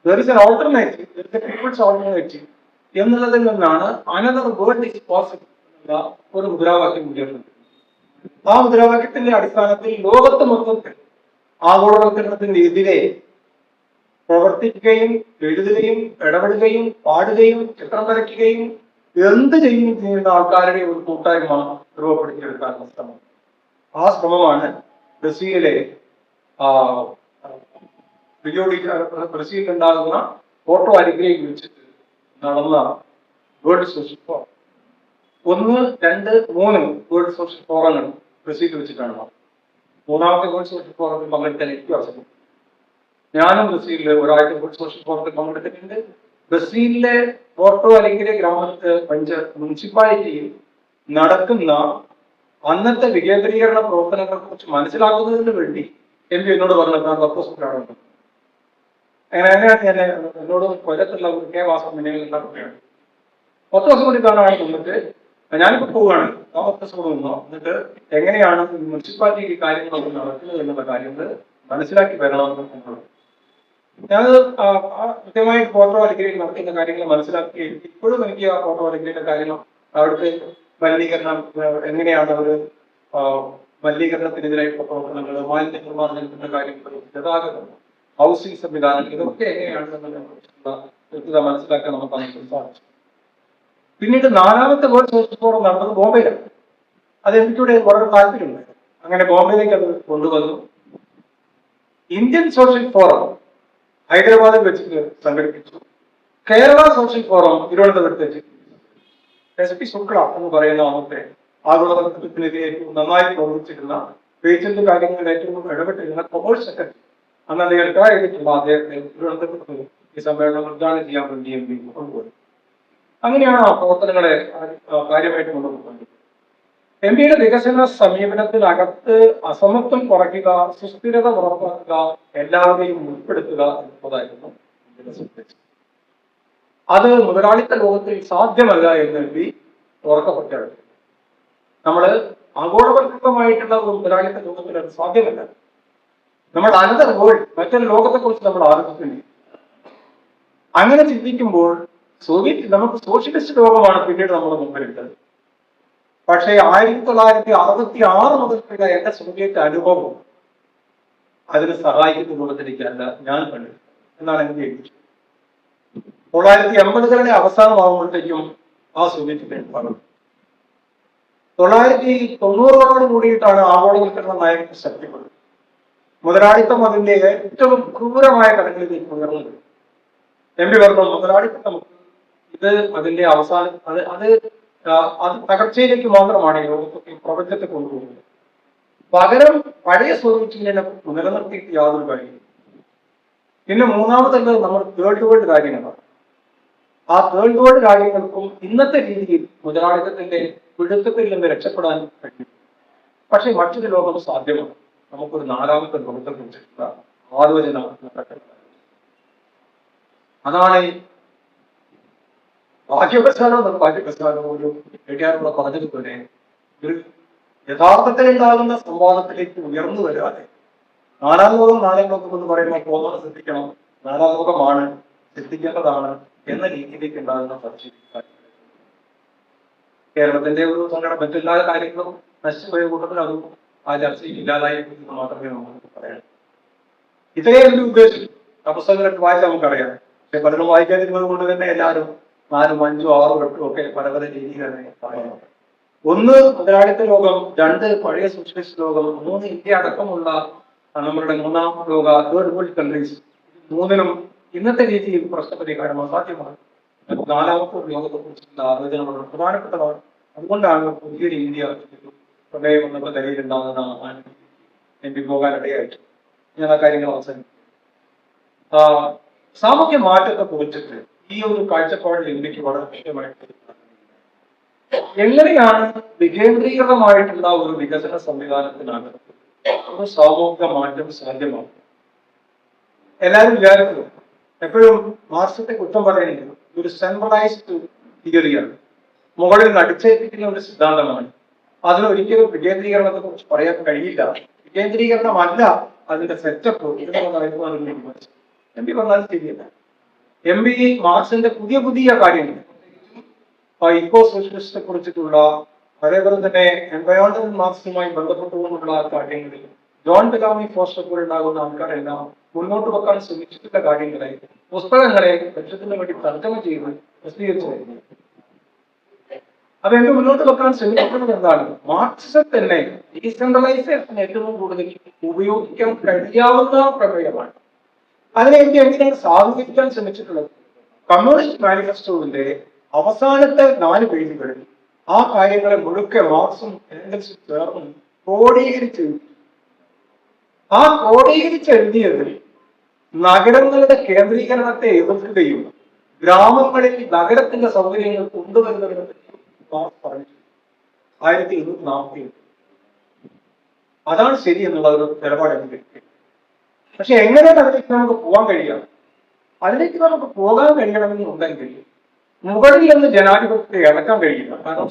there is an alternative, there is a people's alternative എന്നുള്ളതിൽ നിന്നാണ് അനദർ വേൾഡ് ഈസ് പോസിബിൾ എന്നുള്ള ഒരു മുദ്രാവാക്യം ഉയർന്നത്. ആ മുദ്രാവാക്യത്തിന്റെ അടിസ്ഥാനത്തിൽ ലോകത്ത് മൊത്തത്തിൽ ആഗോളവൽക്കരണത്തിന്റെ എതിരെ പ്രവർത്തിക്കുകയും എഴുതുകയും ഇടപെടുകയും പാടുകയും ചിത്രം വരയ്ക്കുകയും എന്ത് ചെയ്യുകയും ചെയ്യുന്ന ആൾക്കാരുടെ ഒരു കൂട്ടായ്മ രൂപപ്പെടുത്തിയെടുക്കാനുള്ള ശ്രമം. ആ ശ്രമമാണ് ബ്രസീലിലെ ബ്രസീലിൽ ഉണ്ടാകുന്ന ഫോട്ടോ അരിഗ്രയിൽ വെച്ചിട്ട് നടന്ന world social forum. 1, 2, 3 world social ഫോറങ്ങൾ ബ്രസീലിൽ വെച്ചിട്ടാണ്. മൂന്നാമത്തെ വേൾഡ് സോഷ്യൽ ഫോറത്തിൽ പങ്കെടുക്കാൻ എനിക്ക് അവസരം. ഞാനും ബ്രസീലിൽ ഒരാഴ്ച വേൾഡ് സോഷ്യൽ ഫോറത്തിൽ പങ്കെടുത്തിട്ടുണ്ട്. ബ്രസീലിലെ പോർട്ടോ അലഗ്രെ മുനിസിപ്പാലിറ്റിയിൽ നടക്കുന്ന അന്നത്തെ വികേന്ദ്രീകരണ പ്രവർത്തനങ്ങളെ കുറിച്ച് മനസ്സിലാക്കുന്നതിന് വേണ്ടി എംപി എന്നോട് പറഞ്ഞത് വർക്കോസ്റ്റാണ്. അങ്ങനെയാണ് ഞാൻ എന്നോട് കൊല്ലത്തുള്ള കെ വാസം കുട്ടിയാണ് 10 ദിവസം കൂടി കാണാൻ നിന്നിട്ട് ഞാനിപ്പോ പോവുകയാണ്. ആ 10 ദിവസം കൂടി നിന്നോ, എന്നിട്ട് എങ്ങനെയാണ് മുനിസിപ്പാലിറ്റി കാര്യങ്ങളൊക്കെ നടക്കുന്നത് എന്നുള്ള കാര്യങ്ങൾ മനസ്സിലാക്കി വരണമെന്ന് ഞാനത് കൃത്യമായി ഫോട്ടോ അലഗ്രിയിൽ നടക്കുന്ന കാര്യങ്ങൾ മനസ്സിലാക്കി. ഇപ്പോഴും എനിക്ക് ആ ഫോട്ടോ അലഗ്രിയുടെ കാര്യങ്ങൾ അവിടുത്തെ മലിനീകരണം എങ്ങനെയാണ് അവർ മലിനീകരണത്തിനെതിരായിട്ടുള്ള പ്രവർത്തനങ്ങൾ, മാലിന്യ നിർമ്മാർജ്ജനത്തിന്റെ കാര്യങ്ങൾ, ഗതാഗതം, ഹൗസിംഗ് സംവിധാനം, ഇതൊക്കെ എങ്ങനെയാണെന്നുള്ള കൃത്യത മനസ്സിലാക്കാൻ നമുക്ക് സാധിച്ചു. പിന്നീട് 4ാമത്തെ വേൾഡ് സോഷ്യൽ ഫോറം നടന്നത് ബോംബെയിലാണ്. അത് എനിക്കിവിടെ വളരെ താല്പര്യമുണ്ട്. അങ്ങനെ ബോംബെയിലേക്ക് അത് കൊണ്ടുവന്നു. ഇന്ത്യൻ സോഷ്യൽ ഫോറം ഹൈദരാബാദിൽ വെച്ചിട്ട് സംഘടിപ്പിച്ചു. കേരള സോഷ്യൽ ഫോറം തിരുവനന്തപുരത്ത് വെച്ച് SP ശുക്ല എന്ന് പറയുന്ന അന്നത്തെ ആഗോളവൽക്കരണത്തിനെതിരെ ഏറ്റവും നന്നായി പ്രവർത്തിച്ചിരുന്ന പേറ്റന്റ് കാര്യങ്ങളിൽ ഏറ്റവും ഇടപെട്ടിരുന്ന കൊമേഴ്സ് സെക്രട്ടറി അന്ന് അദ്ദേഹം എഴുതിയിട്ടുള്ള അദ്ദേഹത്തെ തിരുവനന്തപുരത്ത് ഈ സമ്മേളനം ഉദ്ഘാടനം ചെയ്യാൻ വേണ്ടി എംപി കൊണ്ടുപോയി. അങ്ങനെയാണ് ആ പ്രവർത്തനങ്ങളെ കാര്യമായിട്ട് കൊണ്ടുപോകുന്നത്. എംപിയുടെ വികസന സമീപനത്തിനകത്ത് അസമത്വം കുറയ്ക്കുക, സുസ്ഥിരത ഉറപ്പാക്കുക, എല്ലാവരെയും ഉൾപ്പെടുത്തുക എന്നതായിരുന്നു. അത് മുതലാളിത്ത ലോകത്തിൽ സാധ്യമല്ല എന്ന് എംപി ഉറക്കപ്പെട്ടത്. നമ്മള് ആഗോളവൽകൃതമായിട്ടുള്ള ഒരു മുതലാളിത്ത ലോകത്തിൽ അത് സാധ്യമല്ല. നമ്മൾ അനദർ വേൾഡ്, മറ്റൊരു ലോകത്തെ കുറിച്ച് നമ്മൾ ആലോചിക്കുന്നില്ല. അങ്ങനെ ചിന്തിക്കുമ്പോൾ നമുക്ക് സോഷ്യലിസ്റ്റ് ലോകമാണ് പിന്നീട് നമ്മുടെ മുമ്പിലിട്ടത്. പക്ഷേ 1966 മുതലുള്ള എന്റെ സോവിയറ്റ് അനുഭവം അതിന് സഹായിക്കുന്ന രൂപത്തിലേക്കല്ല ഞാൻ കണ്ടത് എന്നാണ് എനിക്ക് എഴുതിയത്. 1980കളുടെ അവസാനമാകുമ്പോഴത്തേക്കും ആ സോവിയറ്റ് പറഞ്ഞു. 1990കളോട് കൂടിയിട്ടാണ് ആഗോളവൽക്കരണ നയങ്ങൾ ശക്തിപ്പെടുന്നത്. മുതലാളിത്തം അതിന്റെ ഏറ്റവും ക്രൂരമായ കടകളിലേക്ക് ഉയർന്നത്. എം പി പറഞ്ഞു, മുതലാളിത്തം ഇത് അതിന്റെ അവസാനം അത് തകർച്ചയിലേക്ക് മാത്രമാണ് ഈ ലോകത്തെ പ്രപഞ്ചത്തെ കൊണ്ടുപോകുന്നത്. പകരം പഴയ സോവിയറ്റ് യൂണിയനെ നിലനിർത്തിയിട്ട് യാതൊരു കാര്യം. പിന്നെ മൂന്നാമതുള്ളത് നമ്മൾ തേർഡ് വേൾഡ് രാജ്യങ്ങളാണ്. ആ തേർഡ് വേൾഡ് രാജ്യങ്ങൾക്കും ഇന്നത്തെ രീതിയിൽ മുതലാളിത്തത്തിന്റെ പിടുത്തത്തിൽ നിന്ന് രക്ഷപ്പെടാൻ കഴിയും. പക്ഷെ മറ്റൊരു ലോകം സാധ്യമാണ്. നമുക്കൊരു നാലാമത്തെ ലോകത്തെ കുറിച്ചിട്ടുള്ള ആലോചന. അതാണ് ഭാഗ്യവശാലോ നിർഭാഗ്യവശാലോ ഒരു എഴുതിയാറുള്ള പറഞ്ഞതുപോലെ ഒരു യഥാർത്ഥത്തിൽ ഉണ്ടാകുന്ന സംവാദത്തിലേക്ക് ഉയർന്നു വരാതെ നാലാം ലോകം എന്ന് പറയുമ്പോൾ പോകുന്നത് ശ്രദ്ധിക്കണം, നാലാം ലോകമാണ്, ശ്രദ്ധിക്കേണ്ടതാണ് എന്ന രീതിയിലേക്ക് ഉണ്ടാകുന്ന പരിശീലിക്കാൻ കേരളത്തിന്റെ ഒരു സങ്കടം മറ്റെല്ലാ കാര്യങ്ങളും നശിച്ചുപോയ കൂട്ടത്തിൽ അതും ആ ചർച്ചയിൽ ഇല്ലാതായി എന്ന് മാത്രമേ നമുക്ക് പറയാം. ഇത്രയും ഒരു ഉദ്ദേശം ആ പുസ്തകങ്ങളൊക്കെ വായിച്ചാൽ നമുക്കറിയാം. പക്ഷെ പലരും വായിക്കാതിരുന്നത് കൊണ്ട് തന്നെ എല്ലാവരും 4, 5, 6, 8 ഒക്കെ പല പല രീതികളെ പറയുന്നത്. 1 മുതലാളിത്ത ലോകം, 2 പഴയ സോഷ്യലിസ്റ്റ് ലോകം, 3 ഇന്ത്യ അടക്കമുള്ള നമ്മളുടെ മൂന്നാം ലോക തേർഡ് വേൾഡ് കൺട്രീസ്. 3നും ഇന്നത്തെ രീതിയിൽ പ്രശ്നപരിഹാരം അസാധ്യമാണ്. നാലാമത്തെ ലോകത്തെ കുറിച്ചുള്ള ആലോചന വളരെ പ്രധാനപ്പെട്ടതാണ്. അതുകൊണ്ടാണ് പുതിയൊരു ഇന്ത്യ പ്രളയം വന്നപ്പോൾ നിലയിലുണ്ടാകുന്ന എം പി പോകാനിടയായിട്ട് ഞാൻ ആ കാര്യങ്ങൾ അവസാനിക്കും. സാമൂഹ്യ മാറ്റത്തെ കുറിച്ചിട്ട് ഈ ഒരു കാഴ്ചപ്പാടിൽ ഇന്ത്യക്ക് വളരെ മുഖ്യമായിട്ട് എങ്ങനെയാണ് വികേന്ദ്രീകൃതമായിട്ടുള്ള ഒരു വികസന സംവിധാനത്തിനകത്ത് ഒരു സാമൂഹിക മാറ്റം സാധ്യമാകും? എല്ലാവരും വിചാരിക്കുന്നു, എപ്പോഴും മാർക്സിന്റെ കുറ്റം പറയുന്നത് ഒരു സെൻട്രലൈസ്ഡ് തിയറിയാണ്, മുകളിൽ നിന്ന് അടിച്ചേൽപ്പിക്കുന്ന ഒരു സിദ്ധാന്തമാണ്. അതിനൊരിക്കലും വികേന്ദ്രീകരണത്തെ കുറിച്ച് പറയാൻ കഴിയില്ല. വികേന്ദ്രീകരണമല്ല അതിന്റെ സെറ്റപ്പ്. എം പി പറഞ്ഞാൽ ശരിയല്ല. എം പി മാർക്സിന്റെ പുതിയ പുതിയ കാര്യങ്ങൾ, ഇക്കോ സോഷ്യലിസ്റ്റിനെ കുറിച്ചിട്ടുള്ള, അതേപോലെ തന്നെ എൻവയോൺമെന്റൽ മാർക്സുമായി ബന്ധപ്പെട്ടുകൊണ്ടുള്ള കാര്യങ്ങളിൽ ജോൺ ബെലാമി ഫോസ്റ്റർ പോലെ ഉണ്ടാകുന്ന ആൾക്കാരെല്ലാം മുന്നോട്ട് വെക്കാൻ ശ്രമിച്ചിട്ടുള്ള കാര്യങ്ങളെ പുസ്തകങ്ങളെ ലക്ഷ്യത്തിന് വേണ്ടി തർജ്ജമ ചെയ്ത് പ്രസിദ്ധീകരിച്ചു. അതെന്ത് മുന്നോട്ട് വെക്കാൻ ശ്രമിക്കുന്നത് എന്താണ്? മാർക്സിസം തന്നെ ഡീസെൻട്രലൈസേഷൻ ഏറ്റവും കൂടുതൽ ഉപയോഗിക്കാൻ കഴിയാവുന്ന പ്രമേയമാണ്. അതിനെ എനിക്ക് എങ്ങനെയാണ് സാധൂകരിക്കാൻ ശ്രമിച്ചിട്ടുള്ളത്? കമ്മ്യൂണിസ്റ്റ് മാനിഫെസ്റ്റോവിന്റെ അവസാനത്തെ 4 പേജുകളിൽ ആ കാര്യങ്ങളെ മുഴുക്കെ മാർക്സും എംഗൽസും ചേർന്ന് ക്രോഡീകരിച്ച് ആ ക്രോഡീകരിച്ചെഴുതിയതിൽ നഗരങ്ങളുടെ കേന്ദ്രീകരണത്തെ എതിർക്കുകയും ഗ്രാമങ്ങളിൽ നഗരത്തിന്റെ സൗകര്യങ്ങൾ കൊണ്ടുവരുന്നതിനെ പറഞ്ഞു 1848. അതാണ് ശരി എന്നുള്ള ഒരു നിലപാട് എനിക്ക്. പക്ഷെ എങ്ങനെയാണ് അതിലേക്ക് നമുക്ക് പോകാൻ കഴിയുക? അതിലേക്ക് നമുക്ക് പോകാൻ കഴിയണമെന്നുണ്ടെങ്കിൽ മുകളിൽ നിന്ന് ജനാധിപത്യത്തെ ഇളക്കാൻ കഴിയില്ല. കാരണം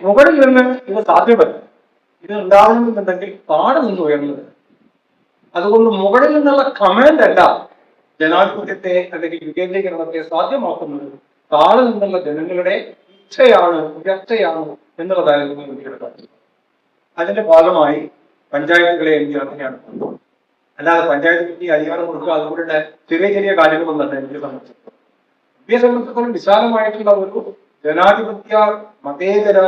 മുകളിൽ നിന്ന് ഇത് സാധ്യമല്ല. ഇത് ഉണ്ടാകണമെന്നുണ്ടെങ്കിൽ താഴെ നിന്ന് ഉയർന്നത്. അതുകൊണ്ട് മുകളിൽ നിന്നുള്ള കമാൻഡ് അല്ല ജനാധിപത്യത്തെ അല്ലെങ്കിൽ വികേന്ദ്രീകരണത്തെ സാധ്യമാക്കുന്നത്, താഴെ നിന്നുള്ള ജനങ്ങളുടെ ഇച്ഛയാണ്, ഉയർച്ചയാണ് എന്നുള്ളതായിരുന്നു ഇന്ത്യയുടെ കാര്യം. അതിന്റെ ഭാഗമായി പഞ്ചായത്തുകളെ ഇന്ത്യ അങ്ങനെയാണ് കൊണ്ടുപോകുന്നത്. അല്ലാതെ പഞ്ചായത്ത് അധികാരം കൊടുക്കുക അതുപോലെ ചെറിയ ചെറിയ കാര്യങ്ങളൊന്നല്ല ഇന്ത്യയെ സംബന്ധിച്ചിടത്തോളം. ഇന്ത്യയെ സംബന്ധിച്ചിടത്തോളം വിശാലമായിട്ടുള്ള ഒരു ജനാധിപത്യ മതേതര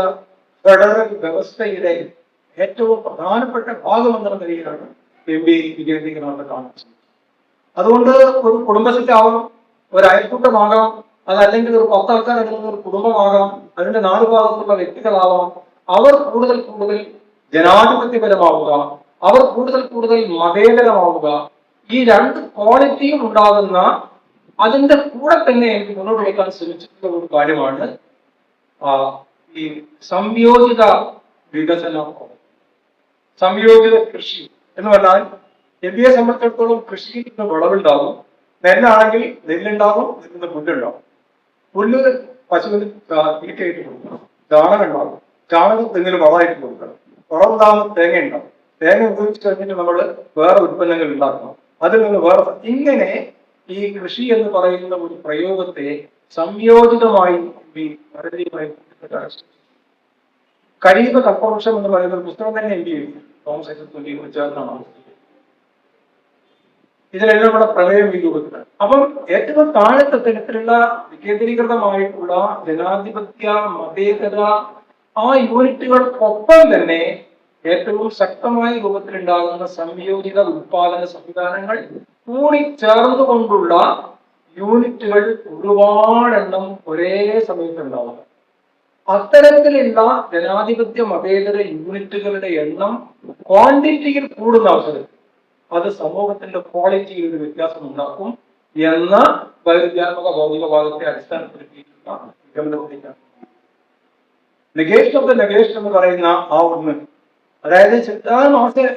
ഫെഡറൽ വ്യവസ്ഥയുടെ ഏറ്റവും പ്രധാനപ്പെട്ട ഭാഗം എന്നുള്ള നിലയിലാണ് എം പി വികേന്ദ്രീകരണത്തെ കാണുന്നത്. അതുകൊണ്ട് ഒരു കുടുംബശ്രീയാവാം, ഒരു അയൽക്കൂട്ടമാകാം, അതല്ലെങ്കിൽ ഒരു 10 ആൾക്കാർ അടങ്ങുന്ന ഒരു കുടുംബമാകാം, അതിന്റെ 4 ഭാഗത്തുള്ള വ്യക്തികളാവാം. അവർ കൂടുതൽ കൂടുതൽ ജനാധിപത്യപരമാവുക, അവർ കൂടുതൽ കൂടുതൽ മതേതരമാവുക, ഈ 2 ക്വാളിറ്റിയും ഉണ്ടാകുന്ന അതിന്റെ കൂടെ തന്നെ എനിക്ക് മുന്നോട്ട് വെക്കാൻ ശ്രമിച്ചിട്ടുള്ള ഒരു കാര്യമാണ് ഈ സംയോജിത വികസനം, സംയോജിത കൃഷി എന്ന് പറഞ്ഞാൽ ഇന്ത്യയെ സംബന്ധിച്ചിടത്തോളം കൃഷിയിൽ നിന്ന് വിളവുണ്ടാകും. നെല്ലാണെങ്കിൽ നെല്ലുണ്ടാകും, നെല്ലിന് പുല്ലുണ്ടാകും. പുല്ല് പശുവിന് തീറ്റയായിട്ട് കൊടുക്കണം. ചാണകം ഉണ്ടാകും, ചാണകം തെങ്ങിന് വളമായിട്ട് കൊടുക്കണം. വളമുണ്ടാകുന്ന തേങ്ങ ഉണ്ടാകും. തേങ്ങ ഉപയോഗിച്ച് കഴിഞ്ഞിട്ട് നമ്മൾ വേറെ ഉൽപ്പന്നങ്ങൾ ഉണ്ടാക്കണം. അതിൽ നിന്ന് വേറെ ഇങ്ങനെ ഈ കൃഷി എന്ന് പറയുന്ന ഒരു പ്രയോഗത്തെ സംയോജിതമായി വളരെയധികമായി കരീബ കൽപ്പവൃക്ഷം എന്ന് പറയുന്ന ഒരു പുസ്തകം തന്നെ എഴുതി തോമസ് ഐസക് തുല്യ കുറിച്ചാണ്. ഇതിലെല്ലാം കൂടെ പ്രമേയം ഈ രൂപത്തിലാണ്. അപ്പം ഏറ്റവും താഴത്തെ തരത്തിലുള്ള വികേന്ദ്രീകൃതമായിട്ടുള്ള ജനാധിപത്യ മതേതര ആ യൂണിറ്റുകൾക്കൊപ്പം തന്നെ ഏറ്റവും ശക്തമായ രൂപത്തിലുണ്ടാകുന്ന സംയോജിത ഉത്പാദന സംവിധാനങ്ങൾ കൂടി ചേർന്നുകൊണ്ടുള്ള യൂണിറ്റുകൾ ഒരുപാടെണ്ണം ഒരേ സമയത്തുണ്ടാവുക. അത്തരത്തിലുള്ള ജനാധിപത്യ മതേതര യൂണിറ്റുകളുടെ എണ്ണം ക്വാണ്ടിറ്റിയിൽ കൂടുന്ന അവസരത്തിൽ അത് സമൂഹത്തിന്റെ ക്വാളിറ്റിയിൽ ഒരു വ്യത്യാസം ഉണ്ടാക്കും എന്ന വൈരുദ്ധ്യാത്മക ഭൗതികവാദത്തെ അടിസ്ഥാനപ്പെടുത്തിയിട്ടുള്ള നിഗമനത്തിലേക്കാണ്. നെഗേഷൻ ഓഫ് ദ നെഗേഷൻ എന്ന് പറയുന്ന ആ ഒന്ന്, അതായത്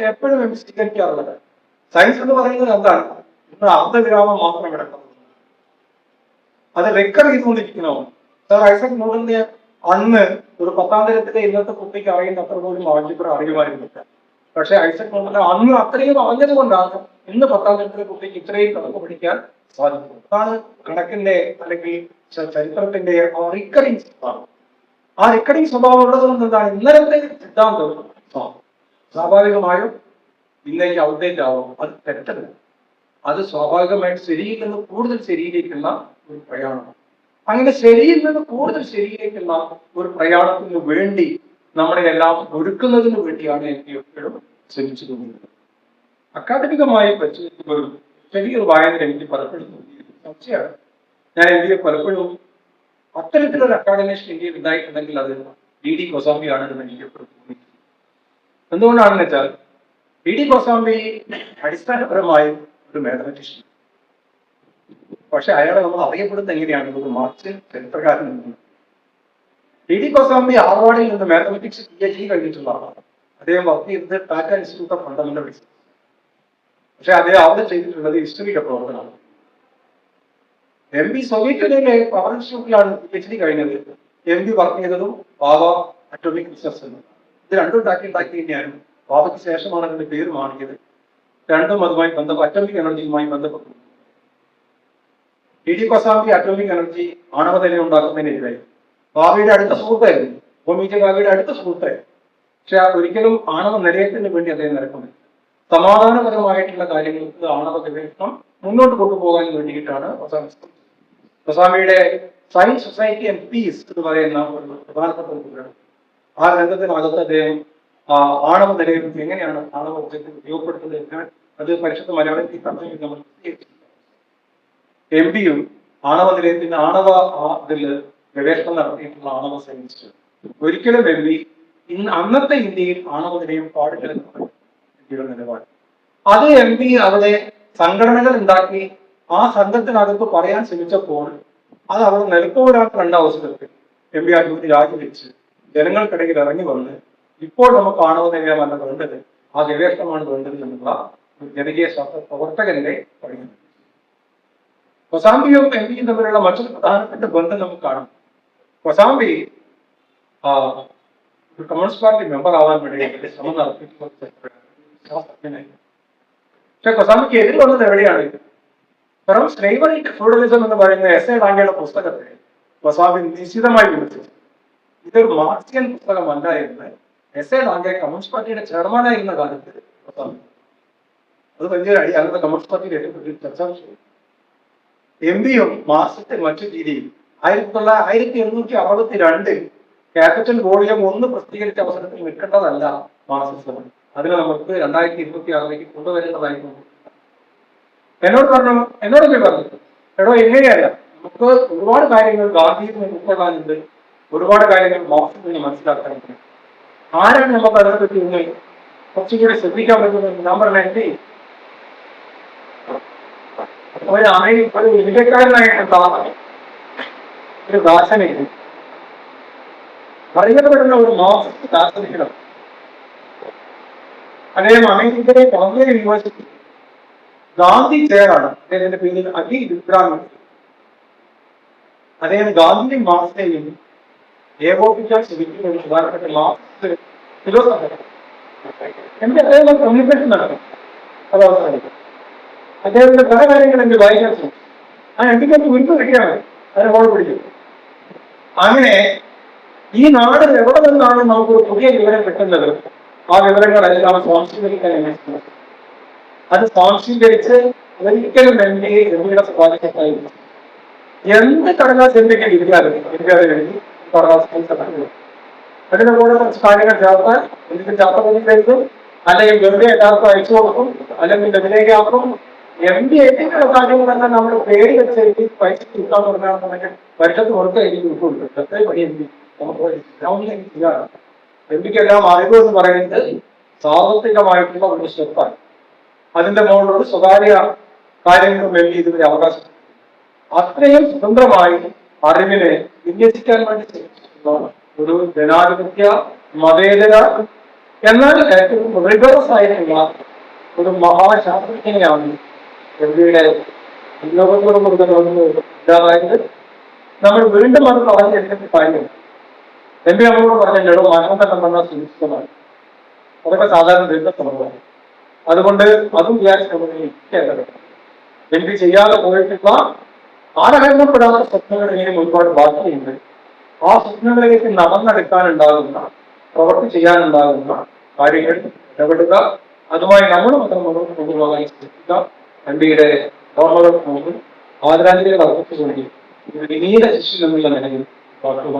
എപ്പോഴും സ്വീകരിക്കാറുള്ളത് സയൻസ് എന്ന് പറയുന്നത് എന്താണ്? ഇന്ന് അർദ്ധവിരാമം മാത്രം കിടക്കുന്നത്, അത് റെക്കർ ചെയ്തുകൊണ്ടിരിക്കണോ? സർ ഐസക് ന്യൂട്ടന്റെ അന്ന് ഒരു 10ാം തരത്തിലെ ഇന്നത്തെ കുട്ടിക്ക് അറിയുന്ന അത്ര പോലും ആൾജിബ്ര അറിയുമായിരുന്നില്ല. പക്ഷെ ഐസക് ന്യൂട്ടന്റെ അന്ന് അത്രയും അറിഞ്ഞത് കൊണ്ടാണ് ഇന്ന് 10ാം തരത്തിലെ കുട്ടിക്ക് ഇത്രയും കണക്ക് പഠിക്കാൻ സാധിക്കും. അതാണ് കണക്കിന്റെ അല്ലെങ്കിൽ ചരിത്രത്തിന്റെ ആ റിക്കറിംഗ് സ്വഭാവം. ആ റിക്കറിംഗ് സ്വഭാവം ഉള്ളത് കൊണ്ട് എന്താണ് ഇന്നലത്തെ സിദ്ധാന്തം സ്വാഭാവികമായും ഇന്നേക്ക് ഔട്ട്ഡേറ്റ് ആവും. അത് തെറ്റല്ല. അത് സ്വാഭാവികമായിട്ട് ശരിയിൽ നിന്ന് കൂടുതൽ ശരിയിലേക്കുള്ള ഒരു പ്രയാണം. അങ്ങനെ ശരിയിൽ നിന്ന് കൂടുതൽ ശരിയിലേക്കുള്ള ഒരു പ്രയാണത്തിന് വേണ്ടി നമ്മളെ എല്ലാം ഒരുക്കുന്നതിന് വേണ്ടിയാണ് എനിക്ക് എപ്പോഴും ശ്രമിച്ചു തോന്നുന്നത്. അക്കാദമികമായി പരിശോധിക്കുമ്പോഴും ചെറിയൊരു വായന എനിക്ക് പലപ്പോഴും സംശയമാണ്. ഞാൻ എനിക്ക് പലപ്പോഴും അത്തരത്തിലൊരു അക്കാദമിക് ഇന്ത്യയിൽ ഉണ്ടായിട്ടുണ്ടെങ്കിൽ അത് ഡി ഗോസ്വാമിയാണെന്ന് എനിക്ക് എപ്പോഴും തോന്നി. എന്തുകൊണ്ടാണെന്ന് വെച്ചാൽ ഡി ഗോസ്വാമി അടിസ്ഥാനപരമായി ഒരു മാത്തമാറ്റീഷ്യൻ. പക്ഷെ അയാളെ നമ്മൾ അറിയപ്പെടുന്നത് എങ്ങനെയാണ്? ഒരു മാർക്സ് ചരിത്രകാരൻ. ഡി ഗോസ്വാമി ഹാർവാർഡിൽ നിന്ന് മാത്തമാറ്റിക്സ് PhD കഴിഞ്ഞിട്ടുള്ള ആളാണ്. അദ്ദേഹം വർക്ക് ചെയ്തത് Tata institute of fundamental research. പക്ഷെ അദ്ദേഹം അവിടെ ചെയ്തിട്ടുള്ളത് ഹിസ്റ്ററിയുടെ പ്രവർത്തനമാണ്. MB സോവിയറ്റ് യൂണിയനിലെ പവർ ഇൻസ്റ്റിറ്റ്യൂട്ടിലാണ് PhD കഴിഞ്ഞത്. MB വർക്ക് ചെയ്തതും ബാബ അറ്റോമിക് റിസർച്ച് എന്ന്. ഇത് രണ്ടും ഉണ്ടാക്കി തന്നെയാണ്. ബാബയ്ക്ക് ശേഷമാണ് അതിന്റെ പേര് മാറിയത്. രണ്ടും അതുമായി അറ്റോമിക് എനർജിയുമായി ബന്ധപ്പെട്ടു. ഡി ഗോസ്വാമി അറ്റോമിക് എനർജി ആണവനിലയം ഉണ്ടാക്കുന്നതിനെതിരായി ബാബയുടെ അടുത്ത സുഹൃത്തായിരുന്നു. ഹോമിജ ബാബയുടെ അടുത്ത സുഹൃത്തായിരുന്നു. പക്ഷെ ഒരിക്കലും ആണവ നിലയത്തിന് വേണ്ടി അദ്ദേഹം നിരക്കുന്നില്ല. സമാധാനപരമായിട്ടുള്ള കാര്യങ്ങൾക്ക് ആണവ ഗവേഷണം മുന്നോട്ട് കൊണ്ടുപോകാൻ വേണ്ടിയിട്ടാണ് ഗോസ്വാമിയുടെ സയൻസ് സൊസൈറ്റി ആൻഡ് പീസ് എന്ന് പറയുന്ന ഒരു പ്രധാനപ്പെട്ട ഒരു പുസ്തകം. ആ രംഗത്തിനകത്ത് അദ്ദേഹം ആണവ നിലയം എങ്ങനെയാണ് ആണവ ഊർജ്ജത്തിൽ ഉപയോഗപ്പെടുത്തുന്നത് അത് പരിശുദ്ധ മലയാളത്തിൽ തർജ്ജമ നമ്മൾ MB യും ആണവ നിലയത്തിന് ആണവ ഇതിൽ ഗവേഷണം നടത്തിയിട്ടുള്ള ആണവ സയൻസ്. ഒരിക്കലും MB അന്നത്തെ ഇന്ത്യയിൽ ആണവ നിലയം പാടില്ല ഇന്ത്യയുടെ നിലപാട്. അത് MB അവിടെ സംഘടനകൾ ഉണ്ടാക്കി ആ സംഘത്തിനകത്ത് പറയാൻ ശ്രമിച്ചപ്പോൾ അത് അവിടെ നിലപ്പോരാൻ കണ്ട അവസരത്തിൽ MB ആ ജോലി രാജിവെച്ച് ജനങ്ങൾക്കിടയിൽ ഇറങ്ങി വന്ന് ഇപ്പോൾ നമുക്ക് ആണവ നിലയമല്ല വേണ്ടത്, ആ ഗവേഷണമാണ് വേണ്ടത് എന്നുള്ള ജനകീയ ശാസ്ത്ര പ്രവർത്തകന്റെ പഠനം. ഗോസ്വാമിയും MB യും തമ്മിലുള്ള മറ്റൊരു പ്രധാനപ്പെട്ട ബന്ധം നമുക്ക് കാണാം. ഗോസ്വാമി ഒരു കമ്മ്യൂണിസ്റ്റ് പാർട്ടി മെമ്പർ ആവാൻ വേണ്ടി ശ്രമം നടത്തിയിട്ടുള്ള ശാസ്ത്രജ്ഞനായി. പക്ഷെ ഗോസ്വാമിക്ക് എതിര് വന്നത് എവിടെയാണ്? കാരണം സ്ലേവറി ഫ്യൂഡലിസം എന്ന് പറയുന്ന എസ് എ ഡാങ്കയുടെ പുസ്തകത്തെ ഗോസ്വാമി നിശ്ചിതമായി വിമർശിച്ചു. ഇതൊരു മാർക്സിയൻ പുസ്തകമല്ല എന്ന് എസ് എ ഡാങ്കെ കമ്മ്യൂണിസ്റ്റ് പാർട്ടിയുടെ ചെയർമാനായിരുന്ന കാലത്ത് ഗോസ്വാമി അത് വലിയൊരു അടി അന്നത്തെ കമ്മ്യൂണിസ്റ്റ് പാർട്ടിയുടെ ഏറ്റവും വലിയ ചർച്ചാ വിഷയം. MB യും മാർക്സിന്റെ മറ്റു രീതിയിൽ 1862 ക്യാപിറ്റൽ വോളിയം 1 പ്രസിദ്ധീകരിച്ച അവസരത്തിൽ നിൽക്കേണ്ടതല്ല മാർക്സിസം. അതിന് നമുക്ക് 2026 കൊണ്ടുവരേണ്ടതായിരുന്നു. എന്നോട് പറഞ്ഞു എടോ എങ്ങനെയല്ല, നമുക്ക് ഒരുപാട് കാര്യങ്ങൾ ഗാന്ധിയിൽ നിന്ന് ഉൾക്കൊള്ളാനുണ്ട്, ഒരുപാട് കാര്യങ്ങൾ മാർക്സിൽ നിന്ന് മനസ്സിലാക്കാനുണ്ട്. ആരാണ് നമുക്ക് അതിനെ പറ്റി ഇന്ന് കുറച്ചുകൂടി ശ്രദ്ധിക്കാൻ പറ്റുന്നത്? ഞാൻ പറഞ്ഞ എന്റെ ഒരു ഇന്ത്യക്കാരനായിട്ടുള്ള ഒരു ദാർശനികൻ അറിയപ്പെടുന്ന ഒരു മാർക്സിസ്റ്റ് ദാർശനികനാണ്. അദ്ദേഹം അമേരിക്കയിലെ കൊളംബിയ യൂണിവേഴ്സിറ്റി ഗാന്ധി ചെയറാണ്. അദ്ദേഹത്തിന്റെ പേരിൽ അലി ഇബ്രാഹിം. അദ്ദേഹം ഗാന്ധിയും മാർക്സിനെയും ഏകോപിക്കാൻ ശ്രമിക്കുന്ന ഒരു പ്രധാനപ്പെട്ട മാർക്സിസ്റ്റ് ഫിലോസഫർ. എന്റെ അദ്ദേഹം കമ്മ്യൂണിക്കേഷൻ നടക്കും. അത് അവസാനിക്കും. അദ്ദേഹത്തിന്റെ പല കാര്യങ്ങൾ എനിക്ക് വായിക്കാൻ ശ്രമിച്ചു. ആ എനിക്ക് ഗുരുത്വം കിട്ടിയാൽ മതി, അതിനെ ഫോളോ പിടിക്കും. അങ്ങനെ ഈ നാട് എവിടെ നിന്നാണ് നമുക്കൊരു പുതിയ വിവരം കിട്ടുന്നത്, ആ വിവരങ്ങളെല്ലാം സ്വാംശീകരിക്കാൻ അത് സ്വാംശീകരിച്ച് ഒരിക്കലും എംപിയുടെ സ്വാധീനത്തായിരുന്നു. എന്ത് കടലാസ് എന്തൊക്കെ ഇരിക്കാതെ എഴുതി കടലാസ് അതിന്റെ കൂടെ കുറച്ച് കാര്യങ്ങൾ ചേർത്ത് എനിക്ക് ചാത്തപ്പതിലേക്ക് അല്ലെങ്കിൽ വെറുതെ എല്ലാവർക്കും അയച്ചു കൊടുക്കും, അല്ലെങ്കിൽ ഇതിലേക്ക് ആക്കും. എം പി എഴുതിയുള്ള കാര്യങ്ങളെല്ലാം നമ്മൾ പേര് വെച്ച് എഴുതി പൈസ കിട്ടാൻ പറഞ്ഞാണെന്നുണ്ടെങ്കിൽ വർഷത്ത് പുറത്ത് എഴുതി കിട്ടുള്ളൂ. എത്രയും പണി എം പി എം പിക്ക് എല്ലാം അറിവ് എന്ന് പറയുന്നത് സാമ്പത്തികമായിട്ടുള്ള ഒരു സ്വത്താണ്. അതിന്റെ മുകളിലുള്ള സ്വകാര്യ കാര്യങ്ങളും എം പി ഇതിന്റെ അവകാശം. അത്രയും സ്വതന്ത്രമായി അറിവിനെ വിന്യസിക്കാൻ വേണ്ടി ശ്രമിച്ചിട്ടുള്ള ഒരു ജനാധിപത്യ മതേതര എന്നാൽ ഏറ്റവും റിവേഴ്സ് ആയിട്ടുള്ള ഒരു മഹാശാസ്ത്രജ്ഞനെയാണ് എം പിയുടെ ഇല്ലാതായത്. നമ്മൾ വീണ്ടും അത് പറഞ്ഞിരിക്കുന്ന കാര്യം എം പി നമ്മളോട് പറഞ്ഞല്ലോ, മരണം തന്നെ പറഞ്ഞാൽ സുനിശ്ചിതമാണ്. അതൊക്കെ സാധാരണ ദുരിത സംഭവമാണ്. അതുകൊണ്ട് അതും വിചാരിച്ചു എം പി ചെയ്യാതെ പോയിട്ടുള്ള ആരഹരണപ്പെടാത്ത സ്വപ്നങ്ങൾ ഇനിയും ഒരുപാട് ബാക്കിയുണ്ട്. ആ സ്വപ്നങ്ങളിലേക്ക് നടന്നെടുക്കാനുണ്ടാകുന്ന പ്രവൃത്തി ചെയ്യാനുണ്ടാകുന്ന കാര്യങ്ങൾ ഇടപെടുക, അതുമായി നമ്മൾ മാത്രം മുന്നോട്ട് കൊണ്ടുപോകാൻ ശ്രമിക്കുക. എം പിയുടെ ഓർമ്മകൾക്ക് മുമ്പിൽ ആദരാഞ്ജലികൾ അർപ്പിച്ചുകൊണ്ട് വിനീത ശിഷ്യൻ എന്നുള്ള നിലയിൽ വാക്കുകൾ